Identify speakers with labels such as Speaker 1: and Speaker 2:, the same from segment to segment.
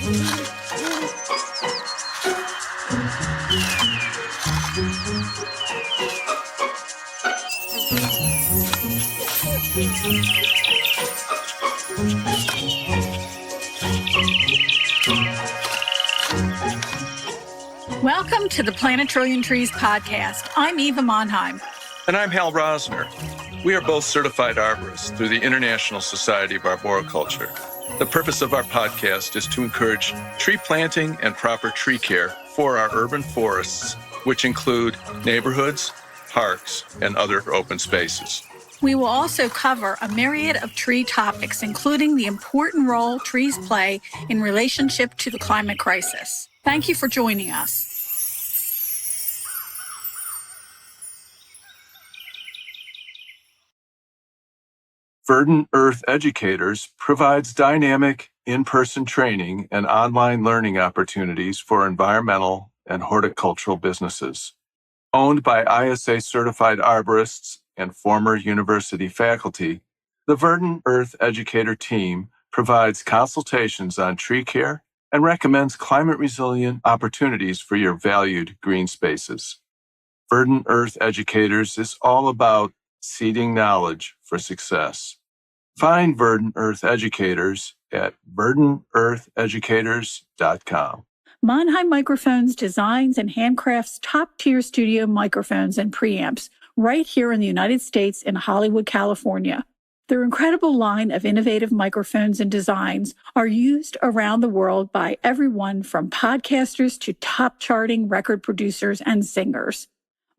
Speaker 1: Welcome to the Plant a Trillion Trees podcast. I'm Eva Monheim.
Speaker 2: And I'm Hal Rosner. We are both certified arborists through the International Society of Arboriculture. The purpose of our podcast is to encourage tree planting and proper tree care for our urban forests, which include neighborhoods, parks, and other open spaces.
Speaker 1: We will also cover a myriad of tree topics, including the important role trees play in relationship to the climate crisis. Thank you for joining us.
Speaker 2: Verdant Earth Educators provides dynamic in-person training and online learning opportunities for environmental and horticultural businesses. Owned by ISA-certified arborists and former university faculty, the Verdant Earth Educator team provides consultations on tree care and recommends climate-resilient opportunities for your valued green spaces. Verdant Earth Educators is all about seeding knowledge for success. Find Verdant Earth Educators at verdanteartheducators.com.
Speaker 1: Monheim Microphones designs and handcrafts top-tier studio microphones and preamps right here in the United States in Hollywood, California. Their incredible line of innovative microphones and designs are used around the world by everyone from podcasters to top-charting record producers and singers.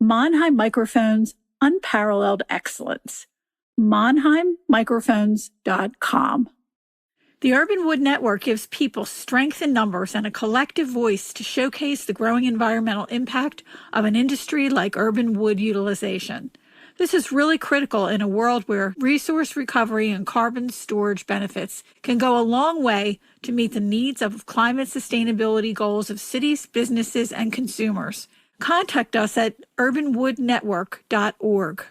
Speaker 1: Monheim Microphones, unparalleled excellence. MonheimMicrophones.com. The Urban Wood Network gives people strength in numbers and a collective voice to showcase the growing environmental impact of an industry like urban wood utilization. This is really critical in a world where resource recovery and carbon storage benefits can go a long way to meet the needs of climate sustainability goals of cities, businesses, and consumers. Contact us at urbanwoodnetwork.org.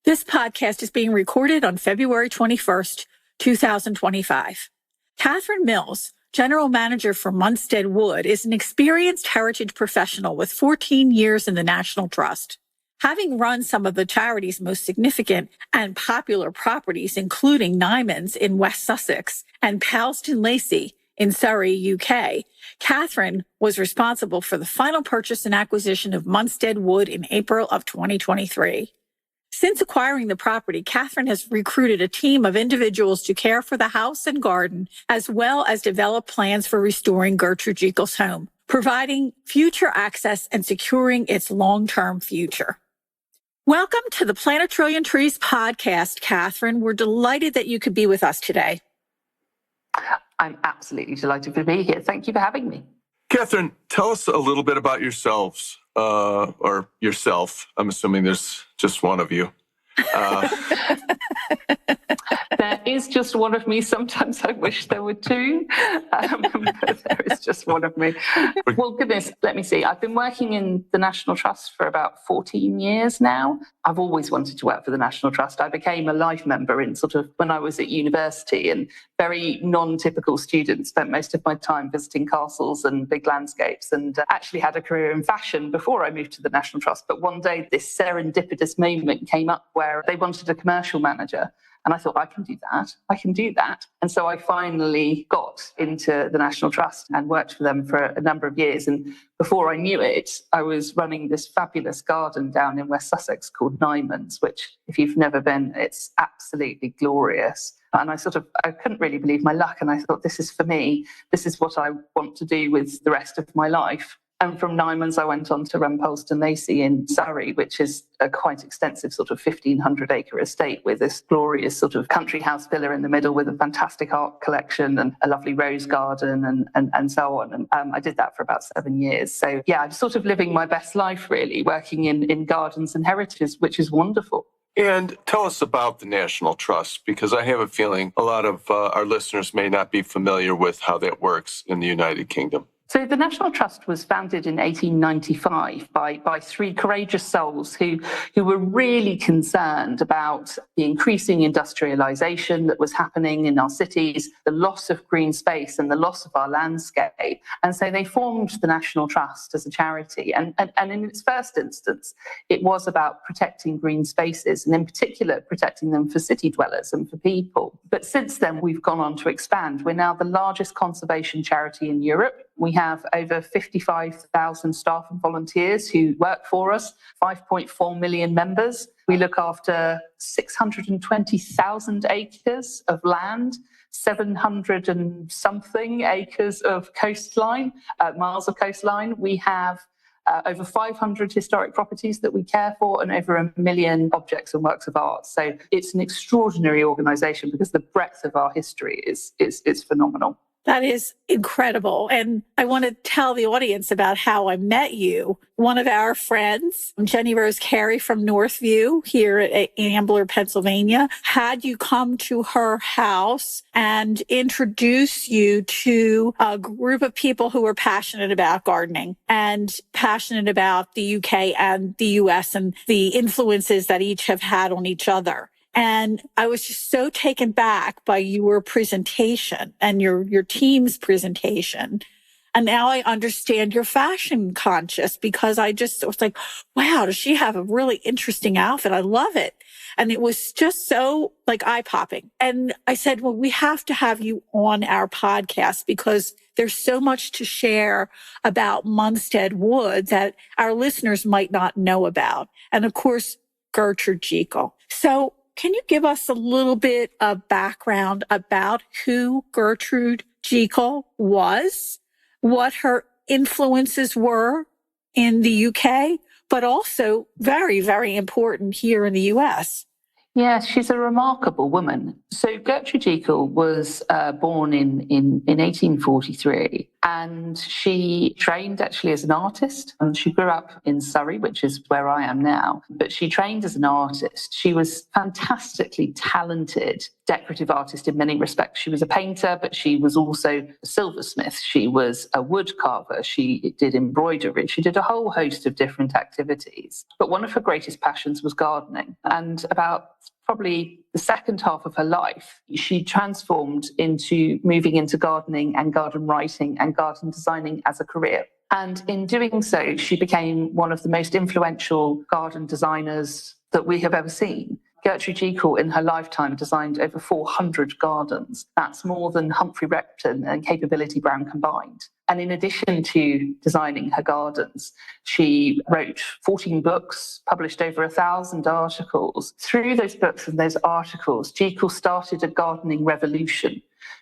Speaker 1: This podcast is being recorded on February 21st, 2025. Katherine Mills, General Manager for Munstead Wood, is an experienced heritage professional with 14 years in the National Trust. Having run some of the charity's most significant and popular properties, including Nymans in West Sussex and Polesden Lacey in Surrey, UK, Katherine was responsible for the final purchase and acquisition of Munstead Wood in April of 2023. Since acquiring the property, Katherine has recruited a team of individuals to care for the house and garden, as well as develop plans for restoring Gertrude Jekyll's home, providing future access and securing its long-term future. Welcome to the Plant a Trillion Trees podcast, Katherine. We're delighted that you could be with us today.
Speaker 3: I'm absolutely delighted to be here. Thank you for having me.
Speaker 2: Katherine, tell us a little bit about yourselves, or yourself. I'm assuming there's just one of you.
Speaker 3: There is just one of me. Sometimes I wish there were two, but there is just one of me. Well, goodness, let me see. I've been working in the National Trust for about 14 years now. I've always wanted to work for the National Trust. I became a life member in sort of when I was at university, and very non-typical student, spent most of my time visiting castles and big landscapes, and actually had a career in fashion before I moved to the National Trust. But one day this serendipitous moment came up where they wanted a commercial manager. And I thought, I can do that. And so I finally got into the National Trust and worked for them for a number of years. And before I knew it, I was running this fabulous garden down in West Sussex called Nymans, which, if you've never been, it's absolutely glorious. And I couldn't really believe my luck. And I thought, this is for me. This is what I want to do with the rest of my life. And from Nymans, I went on to run Polesden Lacey in Surrey, which is a quite extensive sort of 1,500-acre estate with this glorious sort of country house villa in the middle with a fantastic art collection and a lovely rose garden and so on. And I did that for about 7 years. So, yeah, I'm sort of living my best life, really, working in gardens and heritage, which is wonderful.
Speaker 2: And tell us about the National Trust, because I have a feeling a lot of our listeners may not be familiar with how that works in the United Kingdom.
Speaker 3: So the National Trust was founded in 1895 by three courageous souls who were really concerned about the increasing industrialisation that was happening in our cities, the loss of green space and the loss of our landscape. And so they formed the National Trust as a charity. And in its first instance, it was about protecting green spaces, and in particular, protecting them for city dwellers and for people. But since then, we've gone on to expand. We're now the largest conservation charity in Europe. We have over 55,000 staff and volunteers who work for us, 5.4 million members. We look after 620,000 acres of land, 700 and something acres of coastline, miles of coastline. We have over 500 historic properties that we care for and over 1 million objects and works of art. So it's an extraordinary organisation because the breadth of our history is phenomenal.
Speaker 1: That is incredible. And I want to tell the audience about how I met you. One of our friends, Jenny Rose Carey from Northview here at Ambler, Pennsylvania, had you come to her house and introduce you to a group of people who were passionate about gardening and passionate about the UK and the US and the influences that each have had on each other. And I was just so taken back by your presentation and your team's presentation. And now I understand you're fashion conscious because I was like, wow, does she have a really interesting outfit? I love it. And it was just so like eye-popping. And I said, well, we have to have you on our podcast because there's so much to share about Munstead Wood that our listeners might not know about. And of course, Gertrude Jekyll. So can you give us a little bit of background about who Gertrude Jekyll was, what her influences were in the UK, but also very, very important here in the US?
Speaker 3: Yes, she's a remarkable woman. So Gertrude Jekyll was born in 1843, and she trained actually as an artist. And she grew up in Surrey, which is where I am now, but she trained as an artist. She was fantastically talented decorative artist in many respects. She was a painter, but she was also a silversmith. She was a wood carver. She did embroidery. She did a whole host of different activities. But one of her greatest passions was gardening. And about probably the second half of her life, she transformed into moving into gardening and garden writing and garden designing as a career. And in doing so, she became one of the most influential garden designers that we have ever seen. Gertrude Jekyll, in her lifetime, designed over 400 gardens. That's more than Humphrey Repton and Capability Brown combined. And in addition to designing her gardens, she wrote 14 books, published over 1,000 articles. Through those books and those articles, Jekyll started a gardening revolution.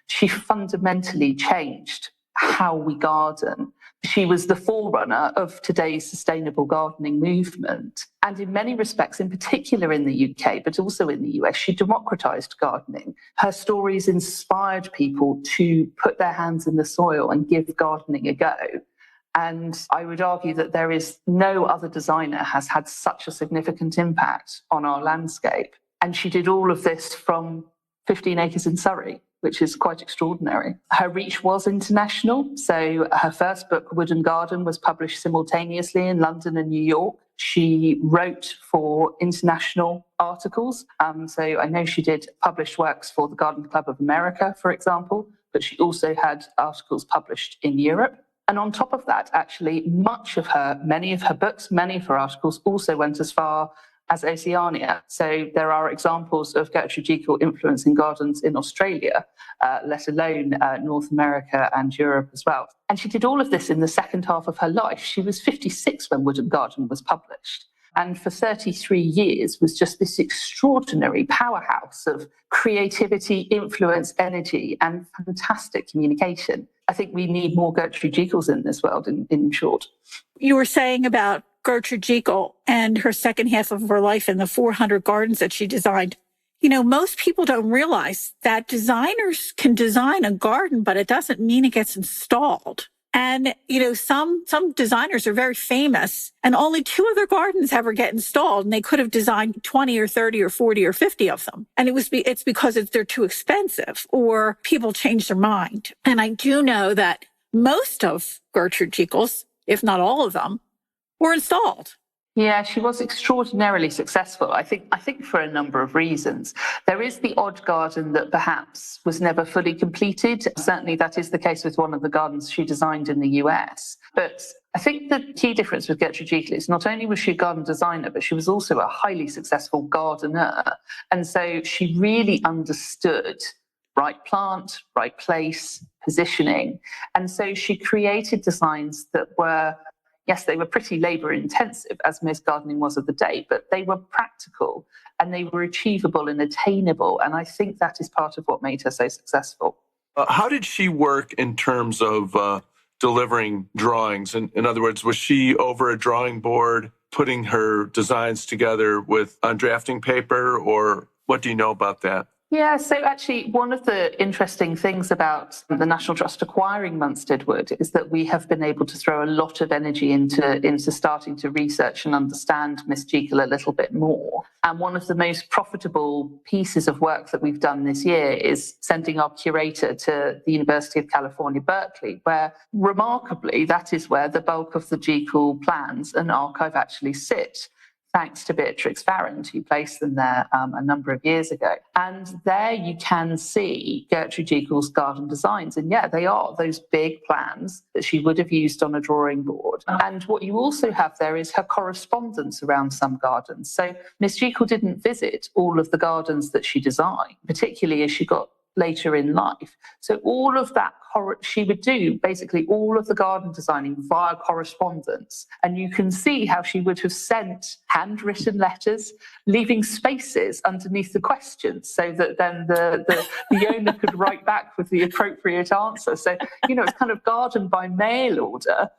Speaker 3: She fundamentally changed how we garden. She was the forerunner of today's sustainable gardening movement. And in many respects, in particular in the UK, but also in the US, she democratized gardening. Her stories inspired people to put their hands in the soil and give gardening a go. And I would argue that there is no other designer has had such a significant impact on our landscape. And she did all of this from 15 acres in Surrey, which is quite extraordinary. Her reach was international. So her first book, Wood and Garden, was published simultaneously in London and New York. She wrote for international articles. So I know she did published works for the Garden Club of America, for example, but she also had articles published in Europe. And on top of that, actually, many of her books, many of her articles also went as far as Oceania. So there are examples of Gertrude Jekyll influencing gardens in Australia, let alone North America and Europe as well. And she did all of this in the second half of her life. She was 56 when Wood and Garden was published. And for 33 years was just this extraordinary powerhouse of creativity, influence, energy, and fantastic communication. I think we need more Gertrude Jekylls in this world, in short.
Speaker 1: You were saying about Gertrude Jekyll and her second half of her life and the 400 gardens that she designed. You know, most people don't realize that designers can design a garden, but it doesn't mean it gets installed. And, you know, some designers are very famous and only 2 of their gardens ever get installed. And they could have designed 20 or 30 or 40 or 50 of them. And it's because they're too expensive or people change their mind. And I do know that most of Gertrude Jekyll's, if not all of them, were installed.
Speaker 3: Yeah, she was extraordinarily successful, I think for a number of reasons. There is the odd garden that perhaps was never fully completed. Certainly that is the case with one of the gardens she designed in the US. But I think the key difference with Gertrude Jekyll is not only was she a garden designer, but she was also a highly successful gardener. And so she really understood right plant, right place, positioning. And so she created designs that were, yes, they were pretty labour intensive, as most gardening was of the day, but they were practical and they were achievable and attainable. And I think that is part of what made her so successful.
Speaker 2: How did she work in terms of delivering drawings? In other words, was she over a drawing board putting her designs together on drafting paper, or what do you know about that?
Speaker 3: Yeah, so actually one of the interesting things about the National Trust acquiring Munstead Wood is that we have been able to throw a lot of energy into starting to research and understand Miss Jekyll a little bit more. And one of the most profitable pieces of work that we've done this year is sending our curator to the University of California, Berkeley, where remarkably that is where the bulk of the Jekyll plans and archive actually sit, thanks to Beatrix Farrand, who placed them there a number of years ago. And there you can see Gertrude Jekyll's garden designs. And yeah, they are those big plans that she would have used on a drawing board. And what you also have there is her correspondence around some gardens. So Miss Jekyll didn't visit all of the gardens that she designed, particularly as she got later in life. So all of that, she would do basically all of the garden designing via correspondence. And you can see how she would have sent handwritten letters, leaving spaces underneath the questions so that then the owner could write back with the appropriate answer. So, it's kind of garden by mail order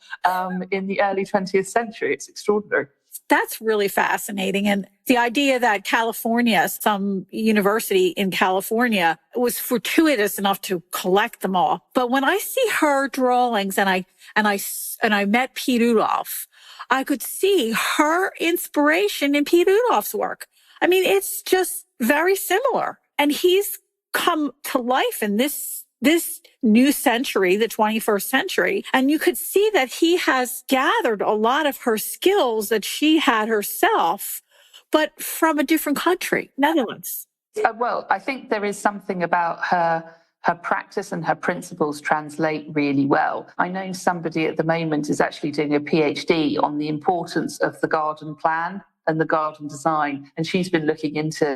Speaker 3: in the early 20th century. It's extraordinary.
Speaker 1: That's really fascinating. And the idea that California, some university in California, was fortuitous enough to collect them all. But when I see her drawings and I met Pete Rudolph, I could see her inspiration in Pete Rudolph's work. I mean, it's just very similar. And he's come to life in this new century, the 21st century. And you could see that he has gathered a lot of her skills that she had herself, but from a different country, Netherlands.
Speaker 3: Well, I think there is something about her practice and her principles translate really well. I know somebody at the moment is actually doing a PhD on the importance of the garden plan and the garden design. And she's been looking into,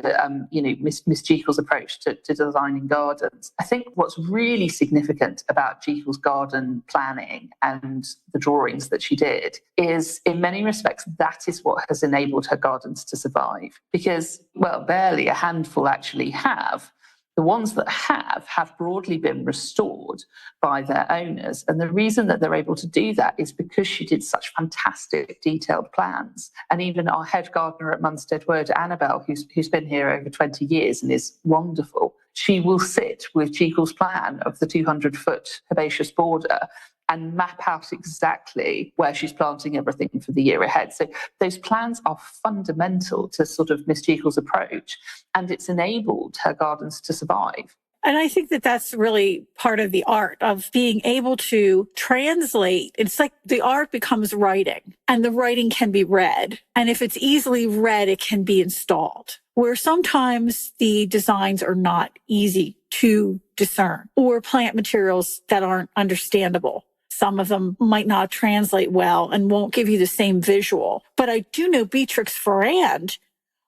Speaker 3: Miss Jekyll's approach to designing gardens. I think what's really significant about Jekyll's garden planning and the drawings that she did is, in many respects, that is what has enabled her gardens to survive. Because, well, barely a handful actually have. The ones that have broadly been restored by their owners. And the reason that they're able to do that is because she did such fantastic detailed plans. And even our head gardener at Munstead Wood, Annabelle, who's been here over 20 years and is wonderful, she will sit with Jekyll's plan of the 200-foot herbaceous border and map out exactly where she's planting everything for the year ahead. So those plans are fundamental to sort of Miss Jekyll's approach, and it's enabled her gardens to survive.
Speaker 1: And I think that that's really part of the art of being able to translate. It's like the art becomes writing, and the writing can be read. And if it's easily read, it can be installed. Where sometimes the designs are not easy to discern, or plant materials that aren't understandable. Some of them might not translate well and won't give you the same visual. But I do know Beatrix Farrand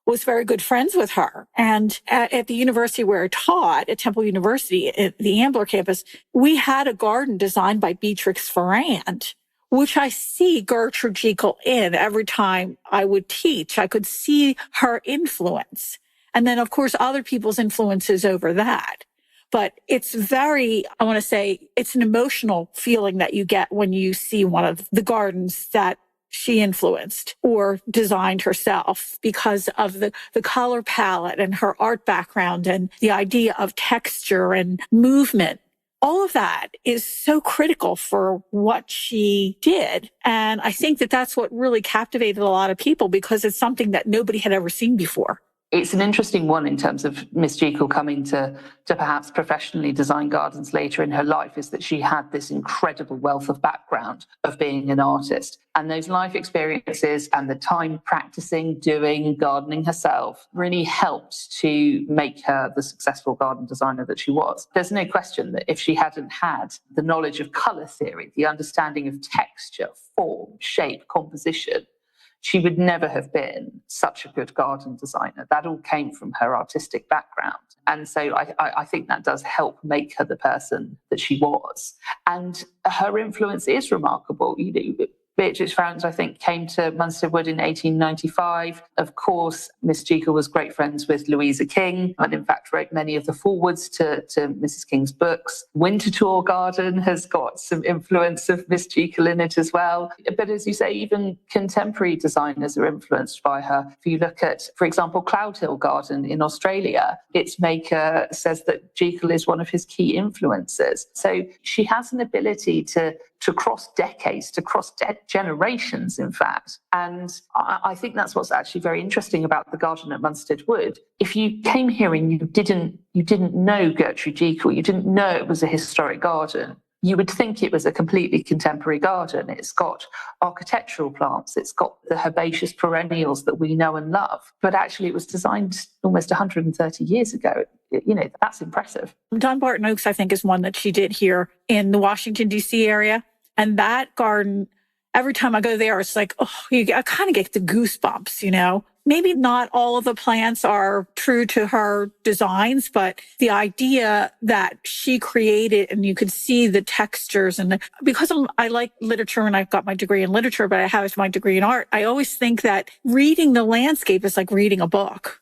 Speaker 1: was very good friends with her. And at the university where I taught, at Temple University, at the Ambler campus, we had a garden designed by Beatrix Farrand, which I see Gertrude Jekyll in every time I would teach. I could see her influence. And then, of course, other people's influences over that. But it's it's an emotional feeling that you get when you see one of the gardens that she influenced or designed herself, because of the color palette and her art background and the idea of texture and movement. All of that is so critical for what she did. And I think that that's what really captivated a lot of people, because it's something that nobody had ever seen before.
Speaker 3: It's an interesting one in terms of Miss Jekyll coming to perhaps professionally design gardens later in her life, is that she had this incredible wealth of background of being an artist. And those life experiences and the time practicing, doing gardening herself really helped to make her the successful garden designer that she was. There's no question that if she hadn't had the knowledge of colour theory, the understanding of texture, form, shape, composition, she would never have been such a good garden designer. That all came from her artistic background. And so I think that does help make her the person that she was. And her influence is remarkable. Beatrix Fownes, I think, came to Munstead Wood in 1895. Of course, Miss Jekyll was great friends with Louisa King, and in fact wrote many of the forewords to Mrs. King's books. Winterthur Garden has got some influence of Miss Jekyll in it as well. But as you say, even contemporary designers are influenced by her. If you look at, for example, Cloud Hill Garden in Australia, its maker says that Jekyll is one of his key influences. So she has an ability to cross decades, to cross generations, in fact. And I think that's what's actually very interesting about the garden at Munstead Wood. If you came here and you didn't know Gertrude Jekyll, you didn't know it was a historic garden, you would think it was a completely contemporary garden. It's got architectural plants, it's got the herbaceous perennials that we know and love. But actually it was designed almost 130 years ago. That's impressive.
Speaker 1: Dunbarton Oaks, I think, is one that she did here in the Washington, D.C. area. And that garden, every time I go there, it's like, I kind of get the goosebumps, Maybe not all of the plants are true to her designs, but the idea that she created, and you could see the textures, and because I like literature and I've got my degree in literature, but I have my degree in art, I always think that reading the landscape is like reading a book.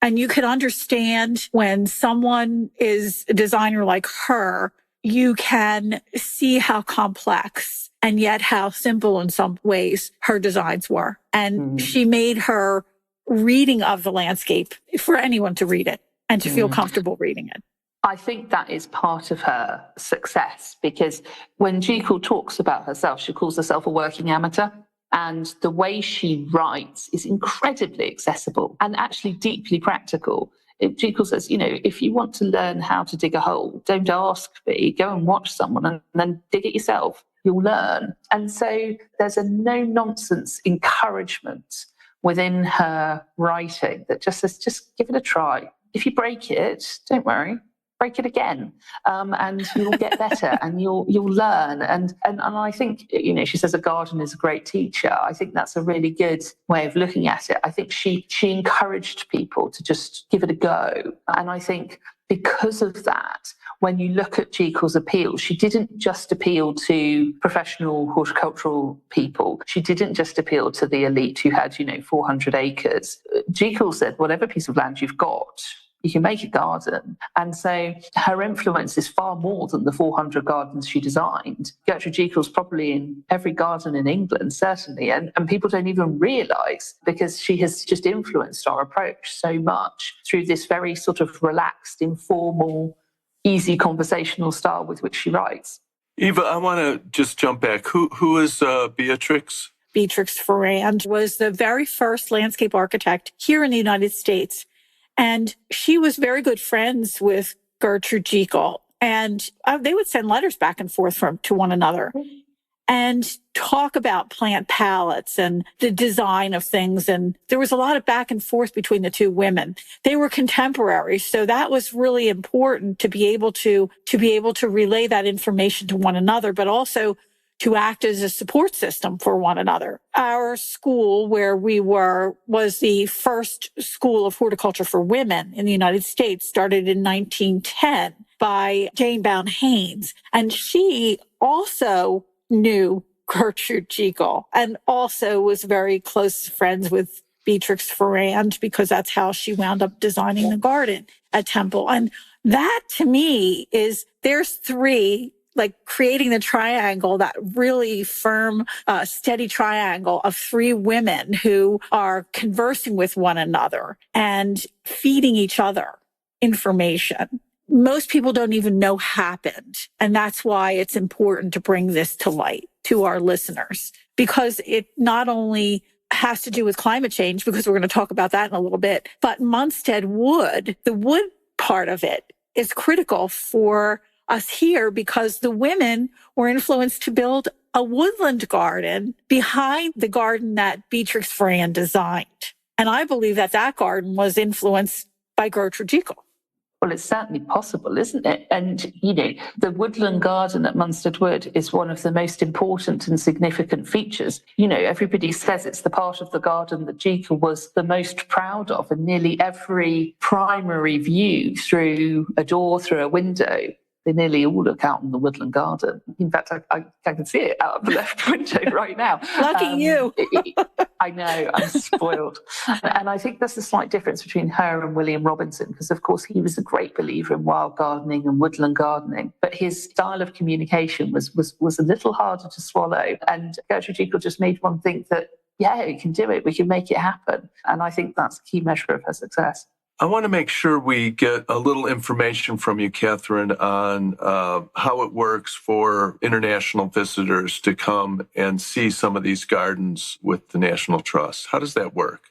Speaker 1: And you could understand when someone is a designer like her, you can see how complex and yet how simple in some ways her designs were. And she made her reading of the landscape for anyone to read it and to feel comfortable reading it.
Speaker 3: I think that is part of her success, because when Jekyll talks about herself, she calls herself a working amateur. And the way she writes is incredibly accessible and actually deeply practical. Jekyll says, if you want to learn how to dig a hole, don't ask me, go and watch someone and then dig it yourself. You'll learn. And so there's a no-nonsense encouragement within her writing that just says, just give it a try. If you break it, don't worry. Break it again, and you'll get better, and you'll learn. And I think, she says a garden is a great teacher. I think that's a really good way of looking at it. I think she encouraged people to just give it a go. And I think because of that, when you look at Jekyll's appeal, she didn't just appeal to professional horticultural people. She didn't just appeal to the elite who had, 400 acres. Jekyll said, whatever piece of land you've got, you can make a garden. And so her influence is far more than the 400 gardens she designed. Gertrude Jekyll's probably in every garden in England, certainly, and people don't even realise, because she has just influenced our approach so much through this very sort of relaxed, informal, easy conversational style with which she writes.
Speaker 2: Eva, I want to just jump back. Who is Beatrix?
Speaker 1: Beatrix Fownes was the very first landscape architect here in the United States. And she was very good friends with Gertrude Jekyll. And they would send letters back and forth to one another and talk about plant palettes and the design of things. And there was a lot of back and forth between the two women. They were contemporaries. So that was really important to be able to relay that information to one another, but also to act as a support system for one another. Our school where we were was the first school of horticulture for women in the United States, started in 1910 by Jane Bown Haynes. And she also knew Gertrude Jekyll and also was very close friends with Beatrix Fownes, because that's how she wound up designing the garden at Temple. And that to me there's three, like creating the triangle, that really firm, steady triangle of three women who are conversing with one another and feeding each other information. Most people don't even know happened. And that's why it's important to bring this to light to our listeners, because it not only has to do with climate change, because we're going to talk about that in a little bit. But Munstead Wood, the wood part of it, is critical for us here because the women were influenced to build a woodland garden behind the garden that Beatrix Fran designed. And I believe that that garden was influenced by Gertrude Jekyll.
Speaker 3: Well, it's certainly possible, isn't it? And, the woodland garden at Munstead Wood is one of the most important and significant features. Everybody says it's the part of the garden that Jekyll was the most proud of, and nearly every primary view through a door, through a window, they nearly all look out on the woodland garden. In fact, I can see it out of the left window right now.
Speaker 1: Lucky you.
Speaker 3: I know, I'm spoiled. And I think there's a slight difference between her and William Robinson, because, of course, he was a great believer in wild gardening and woodland gardening, but his style of communication was a little harder to swallow. And Gertrude Jekyll just made one think that, yeah, we can do it, we can make it happen. And I think that's a key measure of her success.
Speaker 2: I want to make sure we get a little information from you, Katherine, on how it works for international visitors to come and see some of these gardens with the National Trust. How does that work?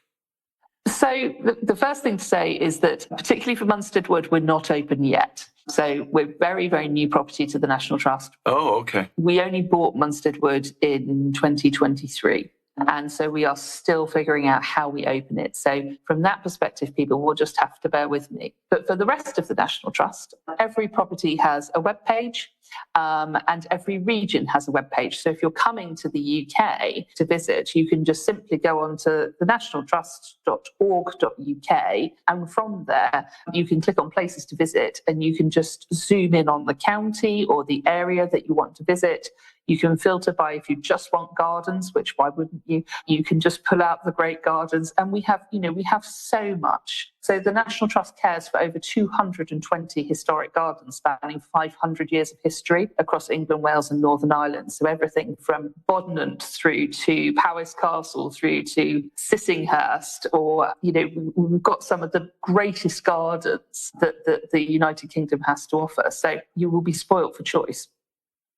Speaker 3: So the first thing to say is that, particularly for Munstead Wood, we're not open yet. So we're very, very new property to the National Trust.
Speaker 2: Oh, okay.
Speaker 3: We only bought Munstead Wood in 2023. And so we are still figuring out how we open it. So from that perspective, people will just have to bear with me. But for the rest of the National Trust, every property has a web page, and every region has a web page. So if you're coming to the UK to visit, you can just simply go on to thenationaltrust.org.uk, and from there you can click on places to visit, and you can just zoom in on the county or the area that you want to visit. You can filter by if you just want gardens, which why wouldn't you? You can just pull out the great gardens, and we have so much. So the National Trust cares for over 220 historic gardens spanning 500 years of history across England, Wales and Northern Ireland. So everything from Bodnant through to Powys Castle through to Sissinghurst, or, we've got some of the greatest gardens that the United Kingdom has to offer. So you will be spoilt for choice.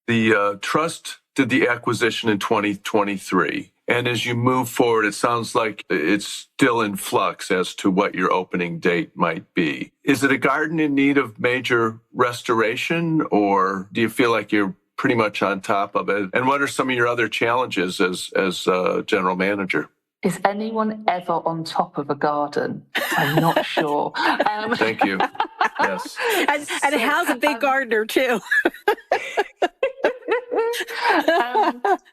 Speaker 2: The Trust did the acquisition in 2023. And as you move forward, it sounds like it's still in flux as to what your opening date might be. Is it a garden in need of major restoration, or do you feel like you're pretty much on top of it? And what are some of your other challenges as general manager?
Speaker 3: Is anyone ever on top of a garden? I'm not sure.
Speaker 2: Thank you. Yes.
Speaker 1: And Hal's a big gardener too.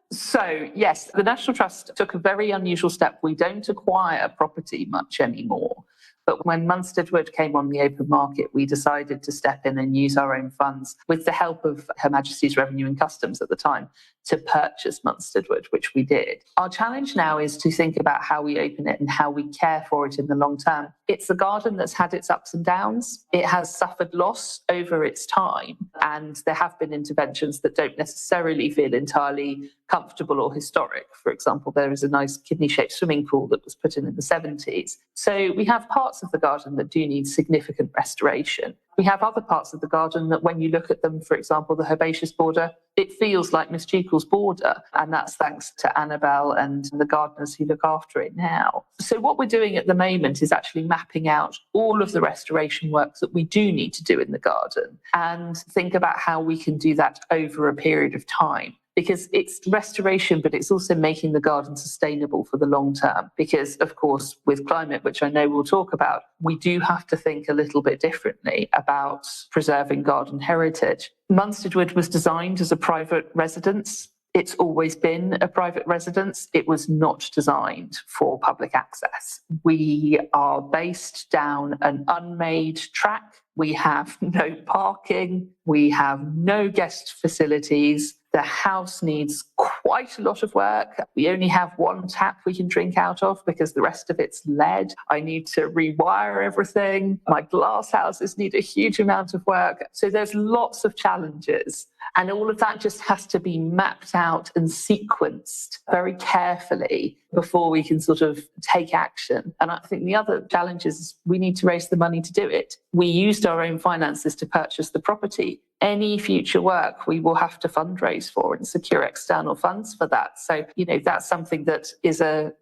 Speaker 3: So, yes, the National Trust took a very unusual step. We don't acquire property much anymore. But when Munstead Wood came on the open market, we decided to step in and use our own funds with the help of Her Majesty's Revenue and Customs at the time to purchase Munstead Wood, which we did. Our challenge now is to think about how we open it and how we care for it in the long term. It's a garden that's had its ups and downs. It has suffered loss over its time, and there have been interventions that don't necessarily feel entirely comfortable or historic. For example, there is a nice kidney-shaped swimming pool that was put in the 70s. So we have parts of the garden that do need significant restoration. We have other parts of the garden that, when you look at them, for example, the herbaceous border, it feels like Miss Jekyll's border. And that's thanks to Annabelle and the gardeners who look after it now. So what we're doing at the moment is actually mapping out all of the restoration works that we do need to do in the garden, and think about how we can do that over a period of time. Because it's restoration, but it's also making the garden sustainable for the long term. Because, of course, with climate, which I know we'll talk about, we do have to think a little bit differently about preserving garden heritage. Munstead Wood was designed as a private residence. It's always been a private residence. It was not designed for public access. We are based down an unmade track. We have no parking. We have no guest facilities. The house needs quite a lot of work. We only have one tap we can drink out of because the rest of it's lead. I need to rewire everything. My glass houses need a huge amount of work. So there's lots of challenges. And all of that just has to be mapped out and sequenced very carefully before we can sort of take action. And I think the other challenge is we need to raise the money to do it. We used our own finances to purchase the property. Any future work we will have to fundraise for and secure external funding. funds for that. So, that's something that is a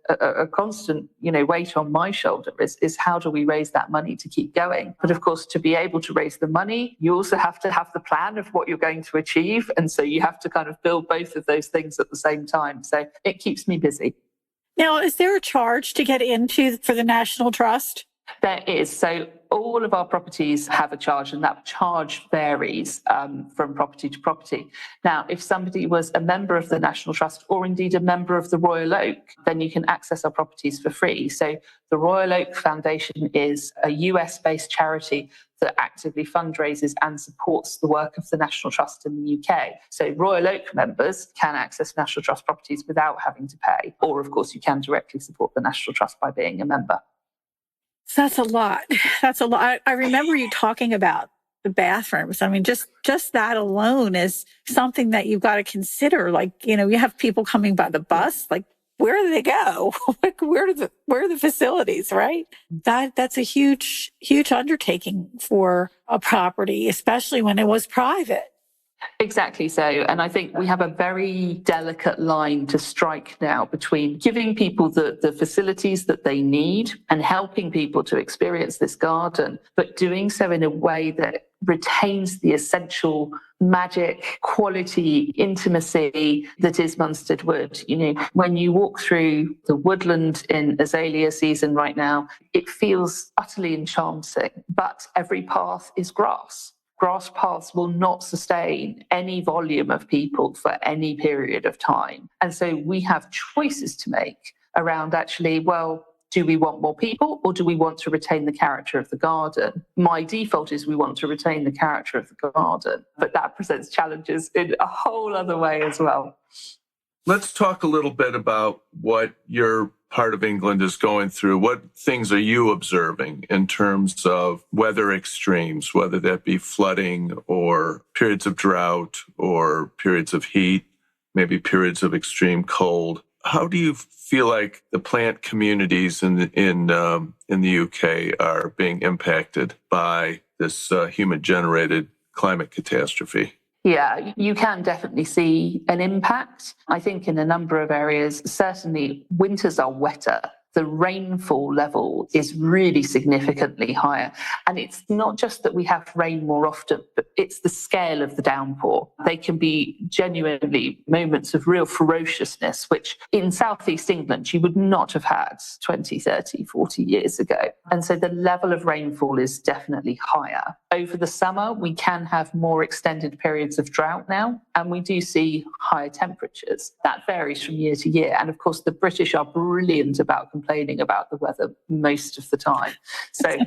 Speaker 3: constant, weight on my shoulder is how do we raise that money to keep going? But of course, to be able to raise the money, you also have to have the plan of what you're going to achieve. And so you have to kind of build both of those things at the same time. So it keeps me busy.
Speaker 1: Now, is there a charge to get into for the National Trust?
Speaker 3: There is. So all of our properties have a charge, and that charge varies from property to property. Now, if somebody was a member of the National Trust or indeed a member of the Royal Oak, then you can access our properties for free. So the Royal Oak Foundation is a US-based charity that actively fundraises and supports the work of the National Trust in the UK. So Royal Oak members can access National Trust properties without having to pay. Or, of course, you can directly support the National Trust by being a member.
Speaker 1: So that's a lot. That's a lot. I remember you talking about the bathrooms. I mean, just that alone is something that you've got to consider. Like, you have people coming by the bus, like, where do they go? Like, where are the facilities, right? That's a huge, huge undertaking for a property, especially when it was private.
Speaker 3: Exactly so. And I think we have a very delicate line to strike now between giving people the facilities that they need and helping people to experience this garden, but doing so in a way that retains the essential magic, quality, intimacy that is Munstead Wood. When you walk through the woodland in azalea season right now, it feels utterly enchanting, but every path is grass. Grass paths will not sustain any volume of people for any period of time. And so we have choices to make around actually, well, do we want more people or do we want to retain the character of the garden? My default is we want to retain the character of the garden, but that presents challenges in a whole other way as well.
Speaker 2: Let's talk a little bit about what your part of England is going through. What things are you observing in terms of weather extremes, whether that be flooding or periods of drought or periods of heat, maybe periods of extreme cold? How do you feel like the plant communities in the UK are being impacted by this human-generated climate catastrophe?
Speaker 3: Yeah, you can definitely see an impact. I think in a number of areas, certainly winters are wetter. The rainfall level is really significantly higher. And it's not just that we have rain more often, but it's the scale of the downpour. They can be genuinely moments of real ferociousness, which in southeast England you would not have had 20, 30, 40 years ago. And so the level of rainfall is definitely higher. Over the summer, we can have more extended periods of drought now, and we do see higher temperatures. That varies from year to year. And of course, the British are brilliant about complaining about the weather most of the time. So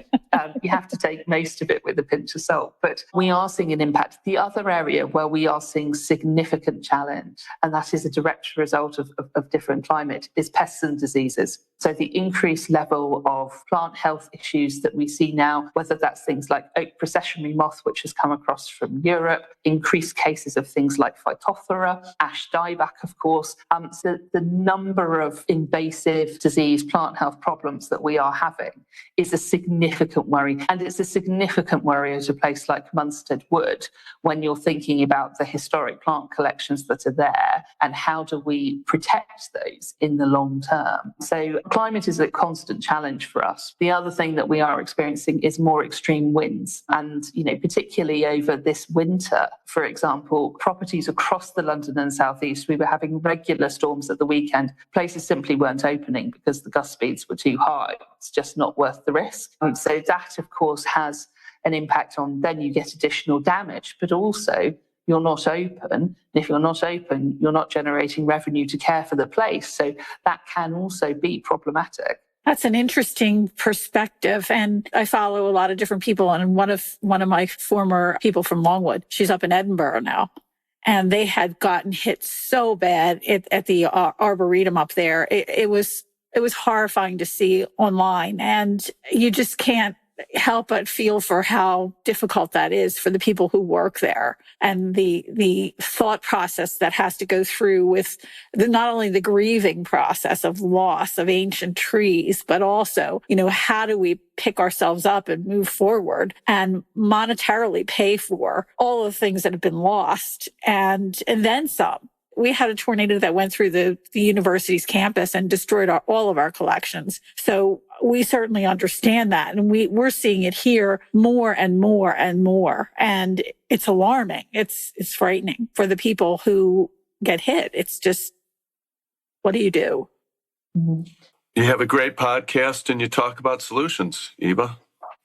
Speaker 3: you have to take most of it with a pinch of salt. But we are seeing an impact. The other area where we are seeing significant challenge, and that is a direct result of different climate, is pests and diseases. So the increased level of plant health issues that we see now, whether that's things like oak processionary moth, which has come across from Europe, increased cases of things like Phytophthora, ash dieback, of course. So the number of invasive disease plant health problems that we are having is a significant worry. And it's a significant worry at a place like Munstead Wood when you're thinking about the historic plant collections that are there and how do we protect those in the long term. So climate is a constant challenge for us. The other thing that we are experiencing is more extreme winds. And, particularly over this winter, for example, properties across the London and South East, we were having regular storms at the weekend. Places simply weren't opening because the gust speeds were too high. It's just not worth the risk. And so that, of course, has an impact on then you get additional damage, but also you're not open. And if you're not open, you're not generating revenue to care for the place. So that can also be problematic.
Speaker 1: That's an interesting perspective. And I follow a lot of different people. And one of my former people from Longwood, she's up in Edinburgh now. And they had gotten hit so bad at the Arboretum up there. It was horrifying to see online. And you just can't help but feel for how difficult that is for the people who work there and the thought process that has to go through with not only the grieving process of loss of ancient trees, but also, how do we pick ourselves up and move forward and monetarily pay for all of the things that have been lost and then some. we had a tornado that went through the university's campus and destroyed all of our collections. So we certainly understand that. And we're seeing it here more and more and more. And it's alarming. It's frightening for the people who get hit. It's just, what do you do?
Speaker 3: Mm-hmm.
Speaker 2: You have a great podcast and you talk about solutions, Eva.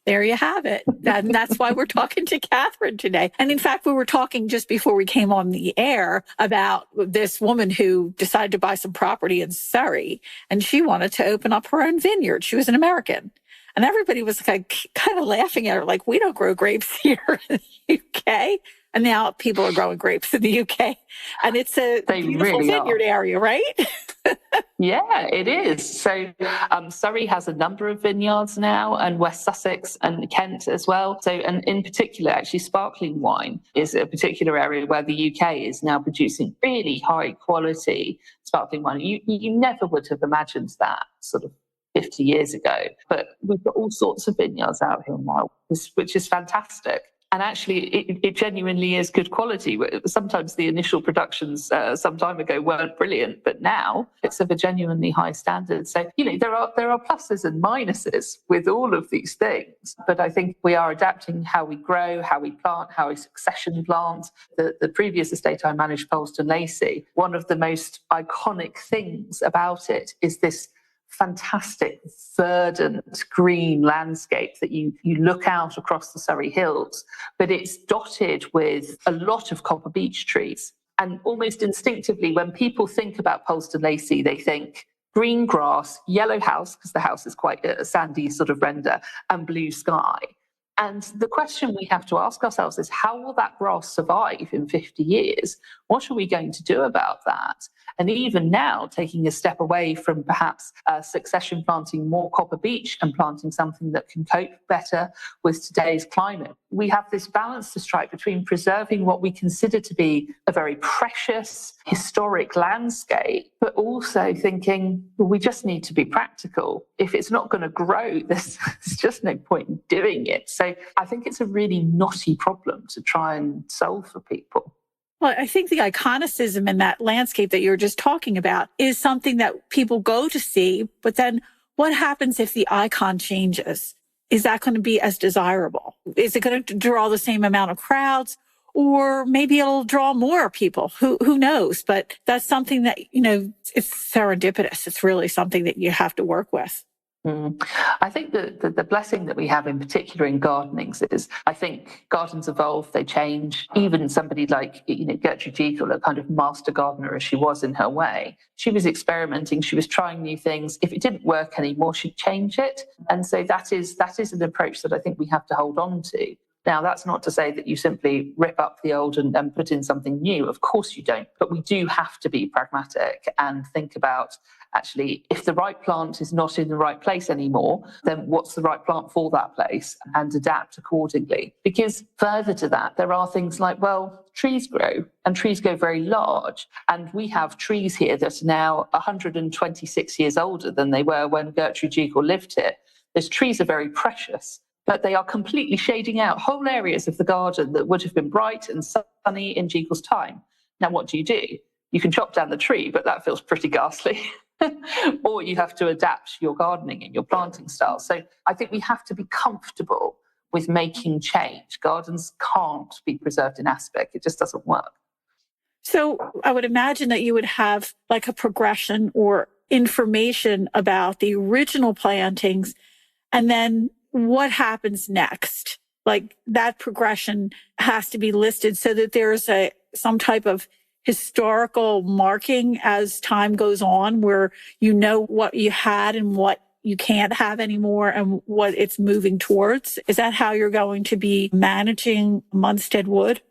Speaker 1: There you have it. And that's why we're talking to Katherine today. And in fact, we were talking just before we came on the air about this woman who decided to buy some property in Surrey, and she wanted to open up her own vineyard. She was an American. And everybody was kind of laughing at her, like, we don't grow grapes here in the UK. And now people are growing grapes in the UK. And it's a beautiful vineyard area, right?
Speaker 3: Yeah, it is. So Surrey has a number of vineyards now, and West Sussex and Kent as well. So, and in particular, actually, sparkling wine is a particular area where the UK is now producing really high quality sparkling wine. You never would have imagined that sort of 50 years ago. But we've got all sorts of vineyards out here now, which is fantastic. And actually, it genuinely is good quality. Sometimes the initial productions some time ago weren't brilliant, but now it's of a genuinely high standard. So, there are pluses and minuses with all of these things. But I think we are adapting how we grow, how we plant, how we succession plant. The previous estate I managed, Polesden Lacey, one of the most iconic things about it is this fantastic verdant green landscape that you look out across the Surrey hills, but it's dotted with a lot of copper beech trees. And almost instinctively, when people think about Polesden Lacey, they think green grass, yellow house, because the house is quite a sandy sort of render, and blue sky. And the question we have to ask ourselves is, how will that grass survive in 50 years? What are we going to do about that? And even now, taking a step away from perhaps succession planting more copper beech and planting something that can cope better with today's climate, we have this balance to strike between preserving what we consider to be a very precious historic landscape, but also thinking, well, we just need to be practical. If it's not going to grow, there's just no point in doing it. So I think it's a really knotty problem to try and solve for people.
Speaker 1: Well, I think the iconicism in that landscape that you were just talking about is something that people go to see, but then what happens if the icon changes? Is that going to be as desirable? Is it going to draw the same amount of crowds? Or maybe it'll draw more people. Who knows? But that's something that, it's serendipitous. It's really something that you have to work with.
Speaker 3: I think the blessing that we have in particular in gardening is, I think gardens evolve, they change. Even somebody like Gertrude Jekyll, a kind of master gardener as she was in her way, she was experimenting, she was trying new things. If it didn't work anymore, she'd change it. And so that is an approach that I think we have to hold on to. Now, that's not to say that you simply rip up the old and put in something new. Of course you don't. But we do have to be pragmatic and think about, actually, if the right plant is not in the right place anymore, then what's the right plant for that place, and adapt accordingly. Because further to that, there are things like, well, trees grow, and trees go very large. And we have trees here that are now 126 years older than they were when Gertrude Jekyll lived here. Those trees are very precious, but they are completely shading out whole areas of the garden that would have been bright and sunny in Jekyll's time. Now, what do? You can chop down the tree, but that feels pretty ghastly. Or you have to adapt your gardening and your planting style. So I think we have to be comfortable with making change. Gardens can't be preserved in aspect. It just doesn't work.
Speaker 1: So I would imagine that you would have like a progression or information about the original plantings, and then what happens next. Like that progression has to be listed so that there's some type of historical marking as time goes on, where you know what you had and what you can't have anymore and what it's moving towards. Is that how you're going to be managing Munstead Wood?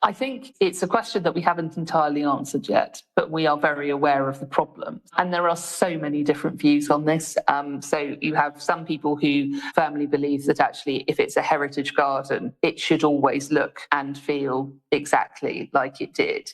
Speaker 3: I think it's a question that we haven't entirely answered yet, but we are very aware of the problem. And there are so many different views on this. So you have some people who firmly believe that actually, if it's a heritage garden, it should always look and feel exactly like it did.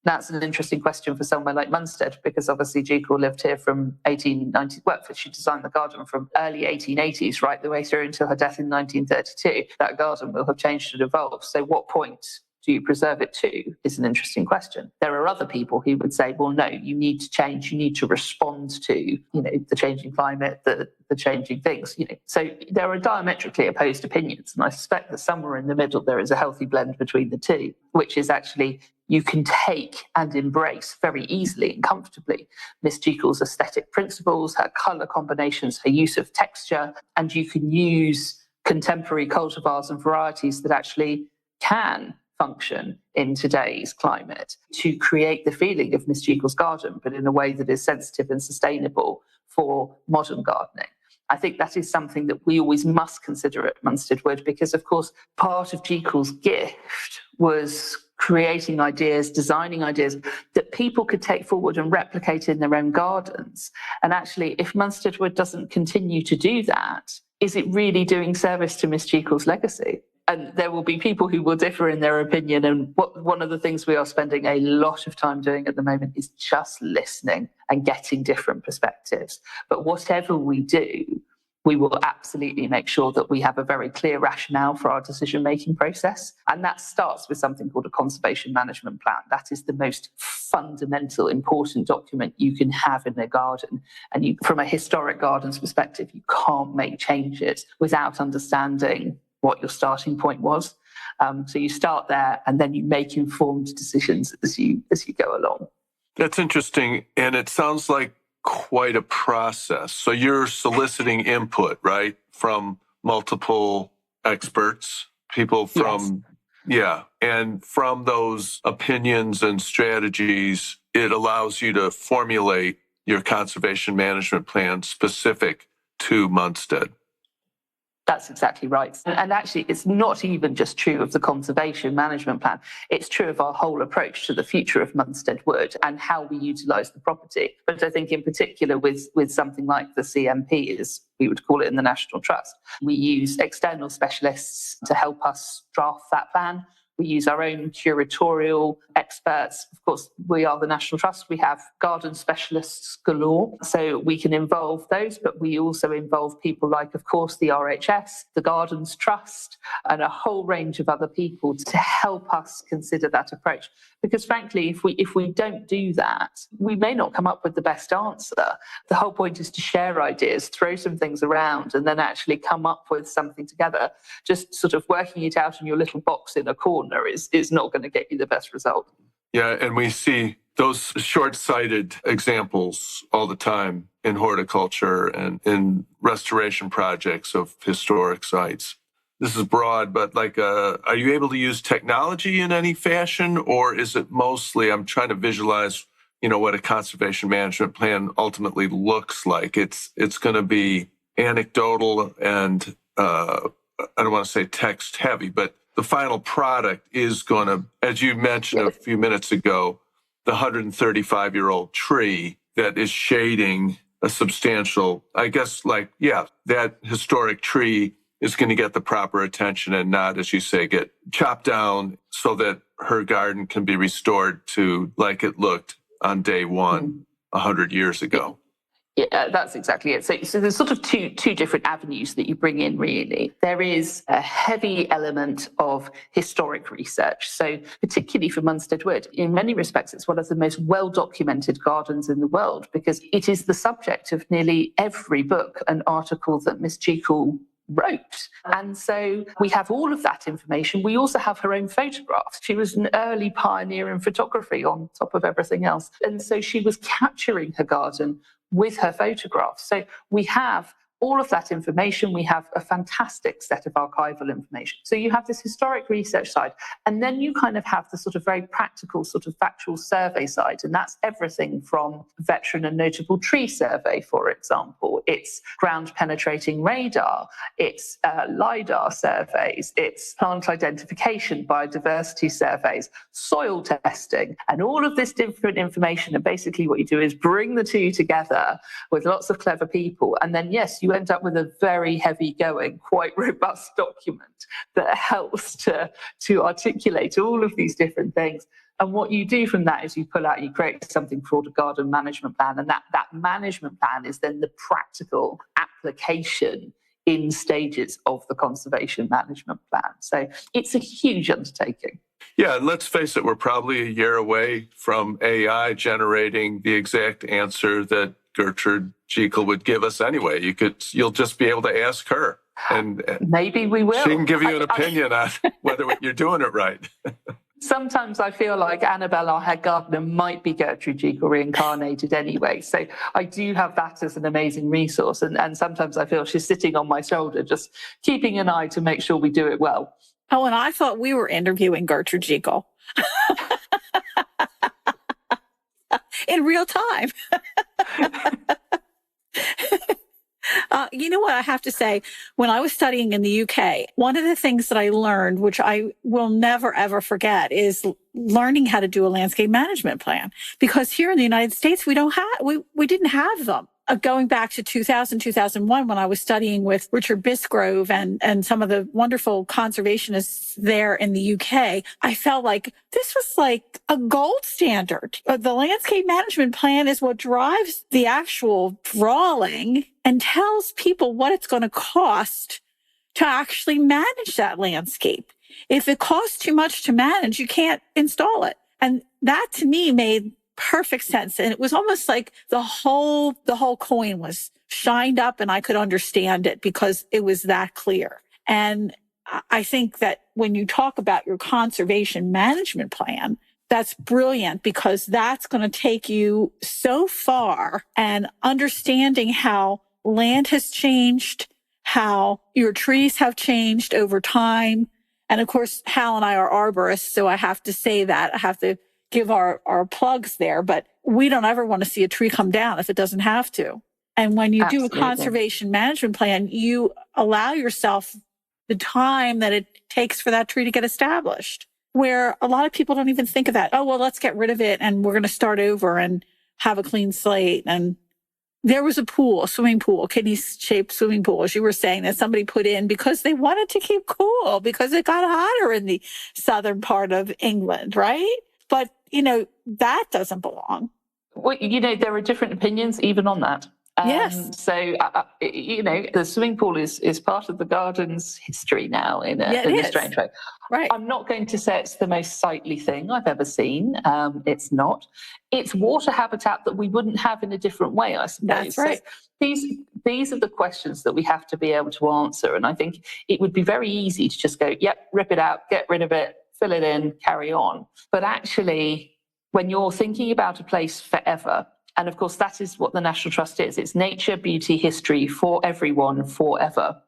Speaker 3: That's an interesting question for somewhere like Munstead, because obviously Jekyll lived here from 1890. Well, she designed the garden from early 1880s right the way through until her death in 1932. That garden will have changed and evolved. So what point do you preserve it to, is an interesting question. There are other people who would say, well, no, you need to change, you need to respond to, the changing climate, the changing things, So there are diametrically opposed opinions, and I suspect that somewhere in the middle there is a healthy blend between the two, which is actually you can take and embrace very easily and comfortably Miss Jekyll's aesthetic principles, her colour combinations, her use of texture, and you can use contemporary cultivars and varieties that actually can function in today's climate to create the feeling of Miss Jekyll's garden, but in a way that is sensitive and sustainable for modern gardening. I think that is something that we always must consider at Munstead Wood, because, of course, part of Jekyll's gift was creating ideas, designing ideas that people could take forward and replicate in their own gardens. And actually, if Munstead Wood doesn't continue to do that, is it really doing service to Miss Jekyll's legacy? And there will be people who will differ in their opinion. And one of the things we are spending a lot of time doing at the moment is just listening and getting different perspectives. But whatever we do, we will absolutely make sure that we have a very clear rationale for our decision-making process. And that starts with something called a conservation management plan. That is the most fundamental, important document you can have in a garden. And from a historic garden's perspective, you can't make changes without understanding what your starting point was. So you start there and then you make informed decisions as you go along.
Speaker 2: That's interesting. And it sounds like quite a process. So you're soliciting input, right, from multiple experts, people from, yes. And from those opinions and strategies, it allows you to formulate your conservation management plan specific to Munstead.
Speaker 3: That's exactly right. And actually, it's not even just true of the conservation management plan. It's true of our whole approach to the future of Munstead Wood and how we utilise the property. But I think in particular with something like the CMP, as we would call it in the National Trust, we use external specialists to help us draft that plan. We use our own curatorial experts. Of course, we are the National Trust. We have garden specialists galore, so we can involve those, but we also involve people like, of course, the RHS, the Gardens Trust, and a whole range of other people to help us consider that approach. Because frankly, if we don't do that, we may not come up with the best answer. The whole point is to share ideas, throw some things around, and then actually come up with something together. Just sort of working it out in your little box in a corner is not going to get you the best result.
Speaker 2: Yeah, and we see those short-sighted examples all the time in horticulture and in restoration projects of historic sites. This is broad, but are you able to use technology in any fashion, or is it mostly, I'm trying to visualize, what a conservation management plan ultimately looks like. It's going to be anecdotal and I don't want to say text heavy, but the final product is going to, as you mentioned a few minutes ago, the 135-year-old tree that is shading a substantial, that historic tree is going to get the proper attention and not, as you say, get chopped down so that her garden can be restored to like it looked on day one 100 years ago.
Speaker 3: Yeah, that's exactly it. So there's sort of two different avenues that you bring in, really. There is a heavy element of historic research. So particularly for Munstead Wood, in many respects, it's one of the most well-documented gardens in the world because it is the subject of nearly every book and article that Miss Jekyll wrote. And so we have all of that information. We also have her own photographs. She was an early pioneer in photography on top of everything else. And so she was capturing her garden with her photographs. So we have all of that information. We have a fantastic set of archival information. So you have this historic research side, and then you kind of have the sort of very practical sort of factual survey side, and that's everything from veteran and notable tree survey, for example. It's ground penetrating radar, it's LiDAR surveys, it's plant identification, biodiversity surveys, soil testing, and all of this different information. And basically what you do is bring the two together with lots of clever people, and then yes, you end up with a very heavy going, quite robust document that helps to articulate all of these different things. And what you do from that is you create something called a garden management plan. And that management plan is then the practical application in stages of the conservation management plan. So it's a huge undertaking.
Speaker 2: Yeah, and let's face it, we're probably a year away from AI generating the exact answer that Gertrude Jekyll would give us anyway. You'll just be able to ask her, and
Speaker 3: maybe we will.
Speaker 2: She can give you an opinion on whether you're doing it right.
Speaker 3: Sometimes I feel like Annabelle, our head gardener, might be Gertrude Jekyll reincarnated anyway. So I do have that as an amazing resource. And sometimes I feel she's sitting on my shoulder, just keeping an eye to make sure we do it well.
Speaker 1: Oh, and I thought we were interviewing Gertrude Jekyll in real time. You know what I have to say? When I was studying in the UK, one of the things that I learned, which I will never, ever forget, is learning how to do a landscape management plan. Because here in the United States, we didn't have them. Going back to 2000, 2001, when I was studying with Richard Bisgrove and some of the wonderful conservationists there in the UK, I felt like this was like a gold standard. The landscape management plan is what drives the actual drawing and tells people what it's going to cost to actually manage that landscape. If it costs too much to manage, you can't install it. And that to me made perfect sense. And it was almost like the whole coin was shined up and I could understand it because it was that clear. And I think that when you talk about your conservation management plan, that's brilliant because that's going to take you so far, and understanding how land has changed, how your trees have changed over time. And of course, Hal and I are arborists, so I have to say that. I have to give our plugs there, but we don't ever want to see a tree come down if it doesn't have to. And when you do a conservation management plan, you allow yourself the time that it takes for that tree to get established, where a lot of people don't even think of that. Oh, well, let's get rid of it and we're going to start over and have a clean slate. And there was a swimming pool, kidney-shaped swimming pool, as you were saying, that somebody put in because they wanted to keep cool because it got hotter in the southern part of England, right? But, that doesn't belong.
Speaker 3: Well, there are different opinions even on that.
Speaker 1: Yes.
Speaker 3: So, the swimming pool is part of the garden's history now in a strange way.
Speaker 1: Right.
Speaker 3: I'm not going to say it's the most sightly thing I've ever seen. It's not. It's water habitat that we wouldn't have in a different way, I suppose.
Speaker 1: That's right.
Speaker 3: So these are the questions that we have to be able to answer. And I think it would be very easy to just go, yep, rip it out, get rid of it, fill it in, carry on. But actually, when you're thinking about a place forever, and of course, that is what the National Trust is. It's nature, beauty, history for everyone, forever.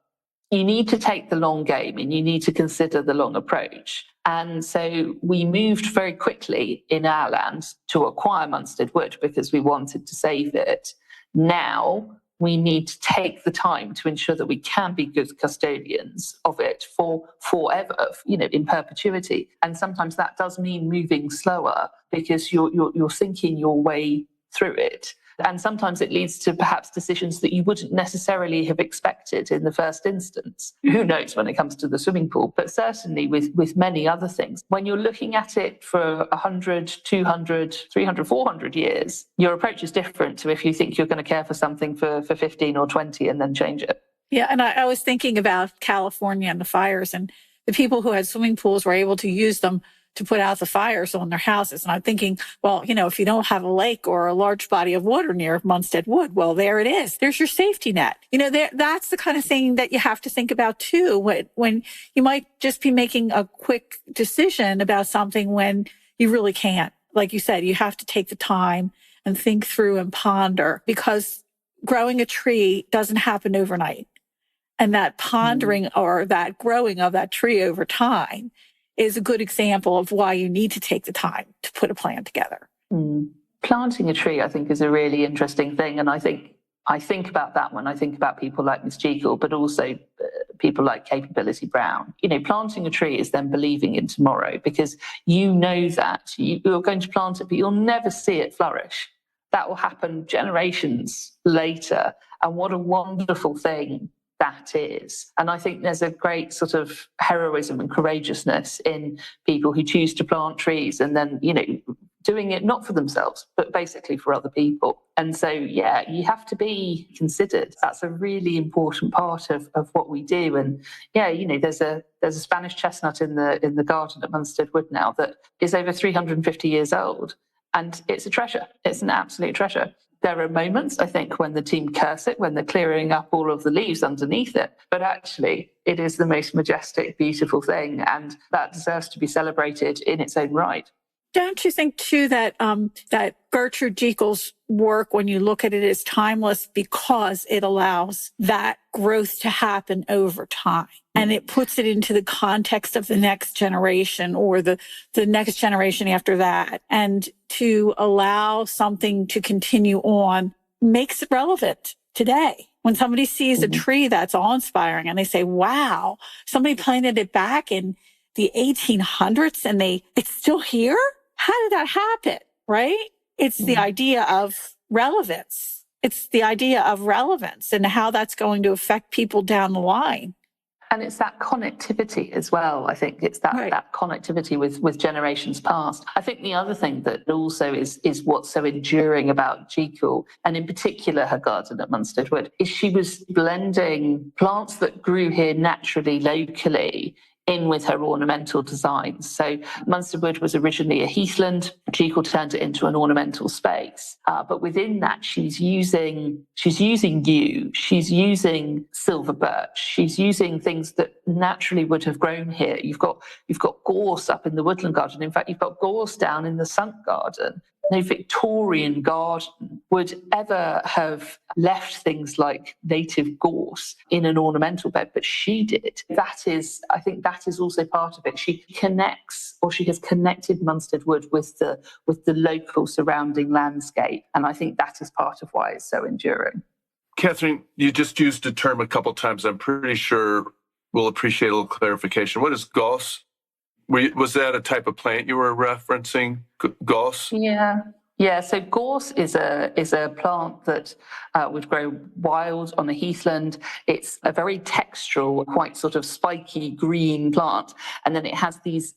Speaker 3: You need to take the long game and you need to consider the long approach. And so we moved very quickly in our land to acquire Munstead Wood because we wanted to save it. Now we need to take the time to ensure that we can be good custodians of it for forever, in perpetuity. And sometimes that does mean moving slower because you're thinking your way through it. And sometimes it leads to perhaps decisions that you wouldn't necessarily have expected in the first instance. Who knows when it comes to the swimming pool, but certainly with many other things. When you're looking at it for 100, 200, 300, 400 years, your approach is different to if you think you're going to care for something for 15 or 20 and then change it.
Speaker 1: Yeah, and I was thinking about California and the fires, and the people who had swimming pools were able to use them to put out the fires on their houses. And I'm thinking, well, if you don't have a lake or a large body of water near Munstead Wood, well, there it is. There's your safety net. That's the kind of thing that you have to think about too, when you might just be making a quick decision about something when you really can't. Like you said, you have to take the time and think through and ponder, because growing a tree doesn't happen overnight. And that pondering or that growing of that tree over time is a good example of why you need to take the time to put a plan together.
Speaker 3: Planting a tree, I think, is a really interesting thing. And I think about that when I think about people like Miss Jekyll, but also people like Capability Brown. Planting a tree is then believing in tomorrow, because that you're going to plant it, but you'll never see it flourish. That will happen generations later. And what a wonderful thing that is. And I think there's a great sort of heroism and courageousness in people who choose to plant trees and then, doing it not for themselves, but basically for other people. And so, yeah, you have to be considered. That's a really important part of what we do. And yeah, you know, there's a Spanish chestnut in the garden at Munstead Wood now that is over 350 years old. And it's a treasure. It's an absolute treasure. There are moments, I think, when the team curse it, when they're clearing up all of the leaves underneath it. But actually, it is the most majestic, beautiful thing. And that deserves to be celebrated in its own right.
Speaker 1: Don't you think, too, that that Gertrude Jekyll's work, when you look at it, is timeless because it allows that growth to happen over time? And it puts it into the context of the next generation or the next generation after that. And to allow something to continue on makes it relevant today. When somebody sees a tree that's awe-inspiring and they say, wow, somebody planted it back in the 1800s and it's still here? How did that happen, right? It's the idea of relevance. It's the idea of relevance and how that's going to affect people down the line.
Speaker 3: And it's that connectivity as well. I think it's that connectivity with generations past. I think the other thing that also is what's so enduring about Jekyll, and in particular her garden at Munstead Wood, is she was blending plants that grew here naturally, locally, in with her ornamental designs. So Munstead Wood was originally a heathland. Jekyll turned it into an ornamental space. But within that, she's using yew, she's using silver birch, she's using things that naturally would have grown here. You've got gorse up in the woodland garden. In fact, you've got gorse down in the sunk garden. No Victorian garden would ever have left things like native gorse in an ornamental bed, but she did. I think that is also part of it. She has connected Munstead Wood with the local surrounding landscape. And I think that is part of why it's so enduring.
Speaker 2: Katherine, you just used a term a couple of times. I'm pretty sure we'll appreciate a little clarification. What is goss? Was that a type of plant you were referencing? Goss?
Speaker 3: Yeah. So gorse is a plant that would grow wild on a heathland. It's a very textural, quite sort of spiky green plant, and then it has these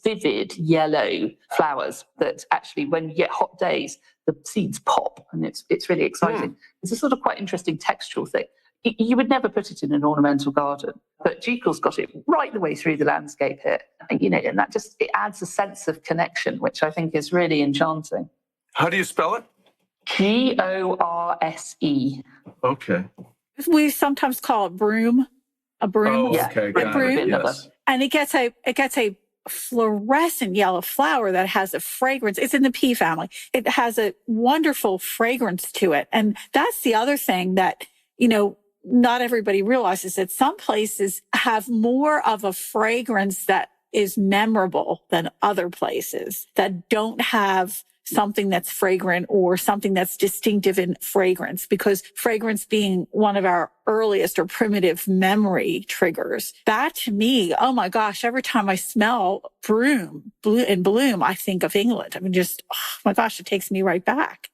Speaker 3: vivid yellow flowers that actually, when you get hot days, the seeds pop, and it's really exciting. It's a sort of quite interesting textural thing. You would never put it in an ornamental garden, but Jekyll's got it right the way through the landscape here. And, you know, and that it adds a sense of connection, which I think is really enchanting.
Speaker 2: How do you spell it?
Speaker 3: Gorse.
Speaker 2: Okay.
Speaker 1: We sometimes call it broom, a broom.
Speaker 2: Oh, okay, got
Speaker 1: broom.
Speaker 2: it. Yes.
Speaker 1: And it gets a fluorescent yellow flower that has a fragrance. It's in the pea family. It has a wonderful fragrance to it. And that's the other thing that, you know, not everybody realizes, that some places have more of a fragrance that is memorable than other places that don't have something that's fragrant or something that's distinctive in fragrance, because fragrance being one of our earliest or primitive memory triggers. That to me, oh my gosh, every time I smell bloom, I think of England. I mean, just, oh my gosh, it takes me right back.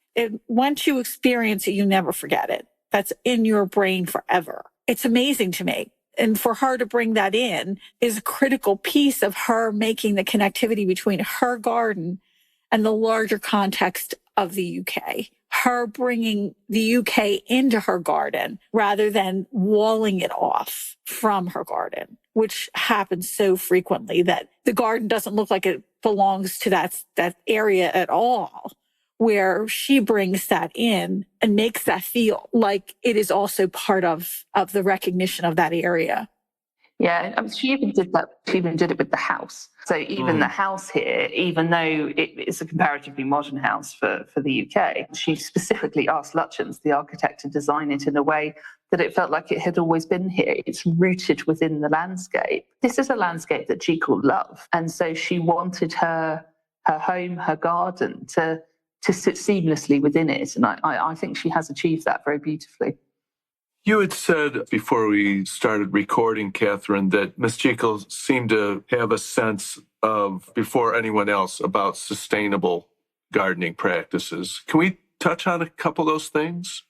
Speaker 1: Once you experience it, you never forget it. That's in your brain forever. It's amazing to me. And for her to bring that in is a critical piece of her making the connectivity between her garden and the larger context of the UK. Her bringing the UK into her garden rather than walling it off from her garden, which happens so frequently that the garden doesn't look like it belongs to that area at all, where she brings that in and makes that feel like it is also part of the recognition of that area.
Speaker 3: Yeah, I mean, she even did that. She even did it with the house. So even the house here, even though it's a comparatively modern house for the UK, she specifically asked Lutyens, the architect, to design it in a way that it felt like it had always been here. It's rooted within the landscape. This is a landscape that Jekyll loved. And so she wanted her home, her garden, to sit seamlessly within it. And I think she has achieved that very beautifully.
Speaker 2: You had said before we started recording, Katherine, that Miss Jekyll seemed to have a sense of, before anyone else, about sustainable gardening practices. Can we touch on a couple of those things?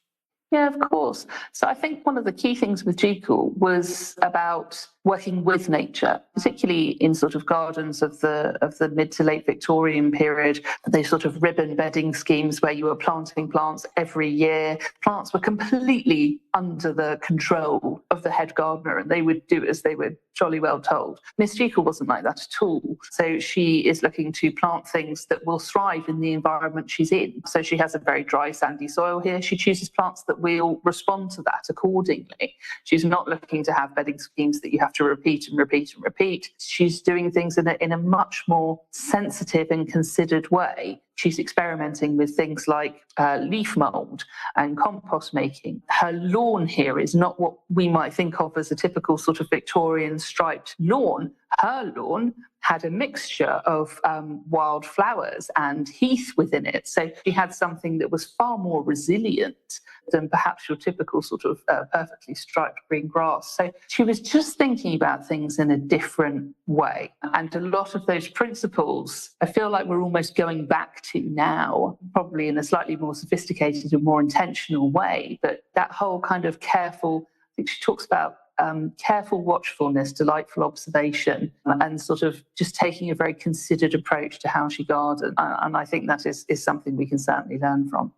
Speaker 3: Yeah, of course. So I think one of the key things with Jekyll was about working with nature, particularly in sort of gardens of the mid to late Victorian period. They sort of ribbon bedding schemes where you were planting plants every year. Plants were completely under the control of the head gardener, and they would do as they were jolly well told. Miss Jekyll wasn't like that at all. So she is looking to plant things that will thrive in the environment she's in. So she has a very dry, sandy soil here. She chooses plants that will respond to that accordingly. She's not looking to have bedding schemes that you have to repeat and repeat and repeat. She's doing things in a much more sensitive and considered way. She's experimenting with things like leaf mould and compost making. Her lawn here is not what we might think of as a typical sort of Victorian striped lawn. Her lawn had a mixture of wild flowers and heath within it. So she had something that was far more resilient than perhaps your typical sort of perfectly striped green grass. So she was just thinking about things in a different way. And a lot of those principles, I feel like we're almost going back to now, probably in a slightly more sophisticated and more intentional way. But that whole kind of careful, I think she talks about careful watchfulness, delightful observation, and sort of just taking a very considered approach to how she gardened. And I think that is something we can certainly learn from.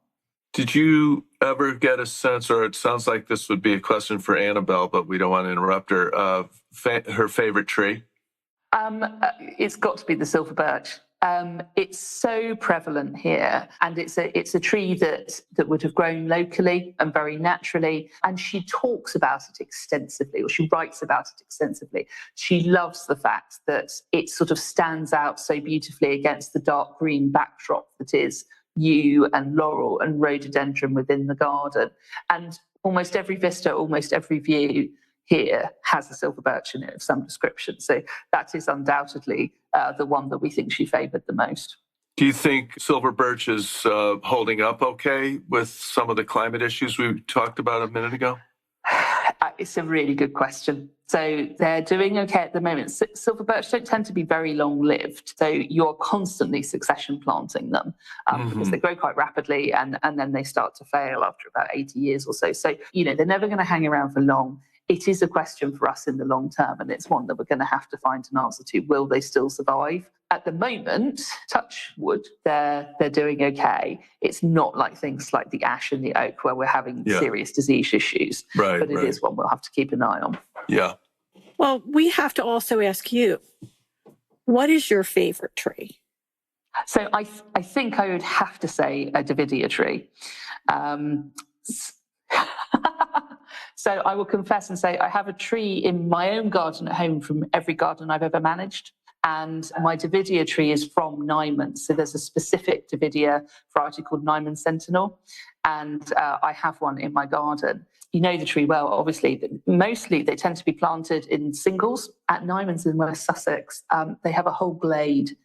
Speaker 2: Did you ever get a sense, or it sounds like this would be a question for Annabelle, but we don't want to interrupt her, her favorite tree?
Speaker 3: It's got to be the silver birch. It's so prevalent here, and it's a tree that would have grown locally and very naturally. And she talks about it extensively, or she writes about it extensively. She loves the fact that it sort of stands out so beautifully against the dark green backdrop that is yew and laurel and rhododendron within the garden. And almost every vista, almost every view here has a silver birch in it of some description. So that is undoubtedly the one that we think she favoured the most.
Speaker 2: Do you think silver birch is holding up okay with some of the climate issues we talked about a minute ago?
Speaker 3: It's a really good question. So they're doing okay at the moment. Silver birch don't tend to be very long-lived. So you're constantly succession planting them because they grow quite rapidly and then they start to fail after about 80 years or so. So, they're never going to hang around for long. It is a question for us in the long term, and it's one that we're going to have to find an answer to. Will they still survive? At the moment, touch wood, they're doing okay. It's not like things like the ash and the oak where we're having serious disease issues.
Speaker 2: Right,
Speaker 3: but it is one we'll have to keep an eye on.
Speaker 2: Yeah.
Speaker 1: Well, we have to also ask you, what is your favorite tree?
Speaker 3: So I think I would have to say a Davidia tree. So I will confess and say I have a tree in my own garden at home from every garden I've ever managed. And my Davidia tree is from Nymans. So there's a specific Davidia variety called Nymans Sentinel. And I have one in my garden. You know the tree well, obviously, but mostly they tend to be planted in singles. At Nymans in West Sussex, they have a whole glade.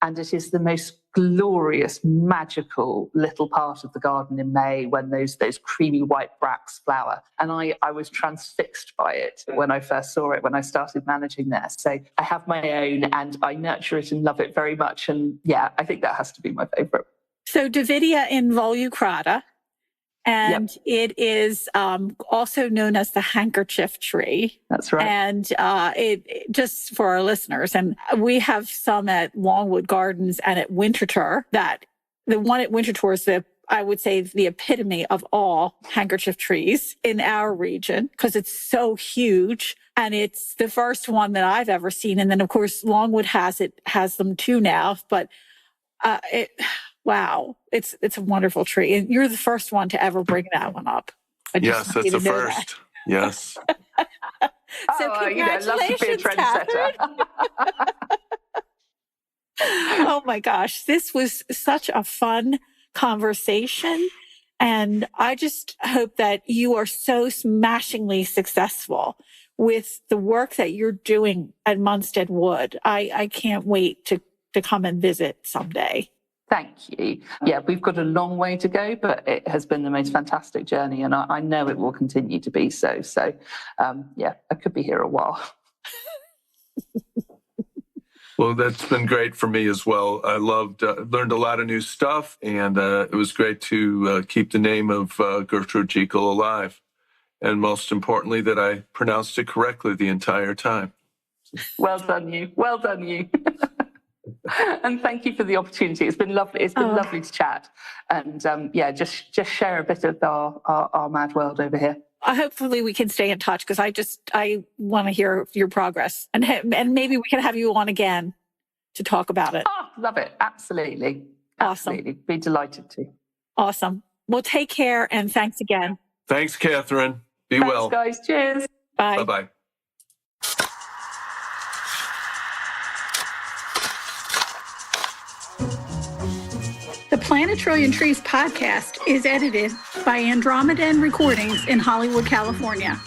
Speaker 3: And it is the most glorious, magical little part of the garden in May when those creamy white bracts flower. And I was transfixed by it when I first saw it, when I started managing there. So I have my own and I nurture it and love it very much. And yeah, I think that has to be my favourite.
Speaker 1: So Davidia involucrata, and it is also known as the handkerchief tree.
Speaker 3: That's right.
Speaker 1: And it just for our listeners, and we have some at Longwood Gardens and at Winterthur. That the one at Winterthur is I would say the epitome of all handkerchief trees in our region because it's so huge. And it's the first one that I've ever seen. And then of course Longwood has them too now, but wow, it's a wonderful tree. And you're the first one to ever bring that one up.
Speaker 2: Yes, it's a first. Yes.
Speaker 1: So congratulations,
Speaker 3: love to be a trendsetter.
Speaker 1: Oh my gosh, this was such a fun conversation. And I just hope that you are so smashingly successful with the work that you're doing at Munstead Wood. I can't wait to come and visit someday.
Speaker 3: Thank you. Yeah, we've got a long way to go, but it has been the most fantastic journey, and I know it will continue to be so. So, I could be here a while.
Speaker 2: Well, that's been great for me as well. I learned a lot of new stuff, and it was great to keep the name of Gertrude Jekyll alive. And most importantly, that I pronounced it correctly the entire time.
Speaker 3: Well done, you. Well done, you. And thank you for the opportunity. It's been lovely. It's been lovely to chat, and just share a bit of our mad world over here.
Speaker 1: Hopefully we can stay in touch, because I want to hear your progress, and maybe we can have you on again to talk about it.
Speaker 3: Oh, love it. Absolutely.
Speaker 1: Awesome.
Speaker 3: Absolutely. Be delighted to.
Speaker 1: Awesome. Well, take care, and thanks again.
Speaker 2: Thanks, Katherine. Be
Speaker 3: Thanks,
Speaker 2: well.
Speaker 3: guys. Cheers.
Speaker 1: Bye.
Speaker 2: Bye-bye.
Speaker 1: The Plant a Trillion Trees podcast is edited by Andromeda Recordings in Hollywood, California.